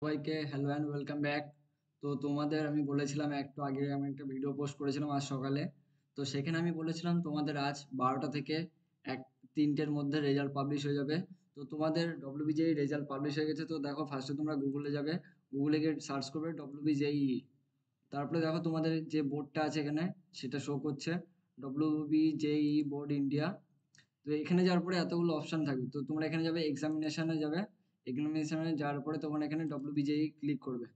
সবাইকে hello and welcome back. তো তোমাদের আমি বলেছিলাম একটু আগে আমি একটা ভিডিও পোস্ট করেছিলাম আজ সকালে। তো সেখানে আমি বলেছিলাম তোমাদের আজ 12টা থেকে 3টের মধ্যে রেজাল্ট পাবলিশ হয়ে যাবে। তো তোমাদের ডব্লিউবিজেই রেজাল্ট পাবলিশ হয়ে গেছে। তো দেখো ফার্স্টে তোমরা গুগলে যাবে, গুগলে গিয়ে সার্চ করবে ডব্লিউবিজেই। তারপরে দেখো তোমাদের যে বোর্ডটা আছে এখানে সেটা শো করছে ডব্লিউবিজেই বোর্ড ইন্ডিয়া। তো এখানে যাওয়ার পরে এতগুলো অপশন থাকবে, তো তোমরা এখানে যাবে এক্সামিনেশনে যাবে। এক্সামিনেশনে যাওয়ার পরে তখন এখানে ডব্লিউবিজেই ক্লিক করবে।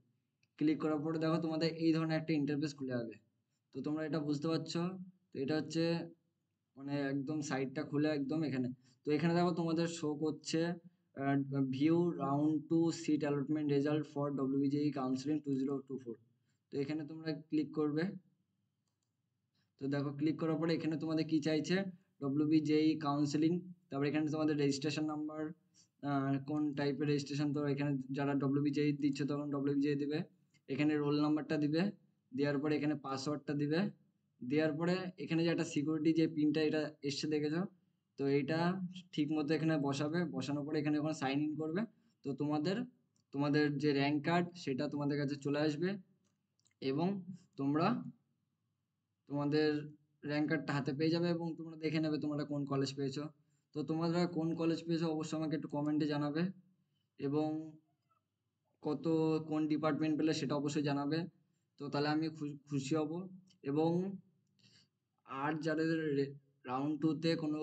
ক্লিক করার পরে দেখো তোমাদের এই ধরনের একটা ইন্টারফেস খুলে যাবে। তো তোমরা এটা বুঝতে পারছো। তো এটা হচ্ছে মানে একদম সাইটটা খুলে একদম এখানে। তো এখানে দেখো তোমাদের শো করছে view round two seat allotment result for WBJEE counselling 2024। তো এখানে তোমরা ক্লিক করবে। তো দেখো ক্লিক করার পরে এখানে তোমাদের কি চাইছে, ডব্লিউবিজেই কাউন্সিলিং, তারপর এখানে তোমাদের রেজিস্ট্রেশন নাম্বার, কোন টাইপের রেজিস্ট্রেশন। তো এখানে যারা ডব্লিউবিজেই দিচ্ছে তখন ডব্লিউবিজেই দিবে। এখানে রোল নাম্বারটা দিবে, দেওয়ার পরে এখানে পাসওয়ার্ডটা দিবে। দেওয়ার পরে এখানে যে একটা সিকিউরিটি যে পিনটা এটা এসছে দেখেছো, তো এইটা ঠিক মতো এখানে বসাবে। বসানোর পরে এখানে যখন সাইন ইন করবে, তো তোমাদের তোমাদের যে র্যাঙ্ক কার্ড সেটা তোমাদের কাছে চলে আসবে। এবং তোমরা তোমাদের র্যাঙ্ক কার্ডটা হাতে পেয়ে যাবে এবং তোমরা দেখে নেবে তোমরা কোন কলেজ পেয়েছো। তো তোমরা কোন কলেজ পেয়েছো অবশ্যই আমাকে একটু কমেন্টে জানাবে। এবং কত কোন ডিপার্টমেন্ট পেলে সেটা অবশ্যই জানাবে। তো তাহলে আমি খুশি হব। এবং আর যাদের রাউন্ড টুতে কোনো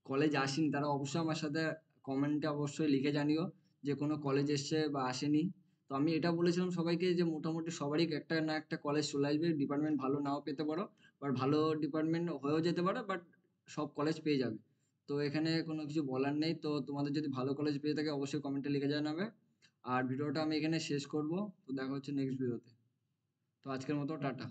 কলেজ আসেনি তারা অবশ্যই আমার সাথে কমেন্টে অবশ্যই লিখে জানিও যে কোনো কলেজ এসছে বা আসেনি। তো আমি এটা বলেছিলাম সবাইকে যে মোটামুটি সবারই একটা না একটা কলেজ চলে আসবে। ডিপার্টমেন্ট ভালো নাও পেতে পারো, বাট ভালো ডিপার্টমেন্ট হয়েও যেতে পারে, বাট সব কলেজ পেয়ে যাবে। তো এখানে কোনো কিছু বলার নেই। তো তোমাদের যদি ভালো কলেজ পেয়ে থাকে অবশ্যই কমেন্টে লিখে জানাবে। আর ভিডিওটা আমি এখানে শেষ করব। তো দেখা হচ্ছে নেক্সট ভিডিওতে। তো আজকের মতো টাটা।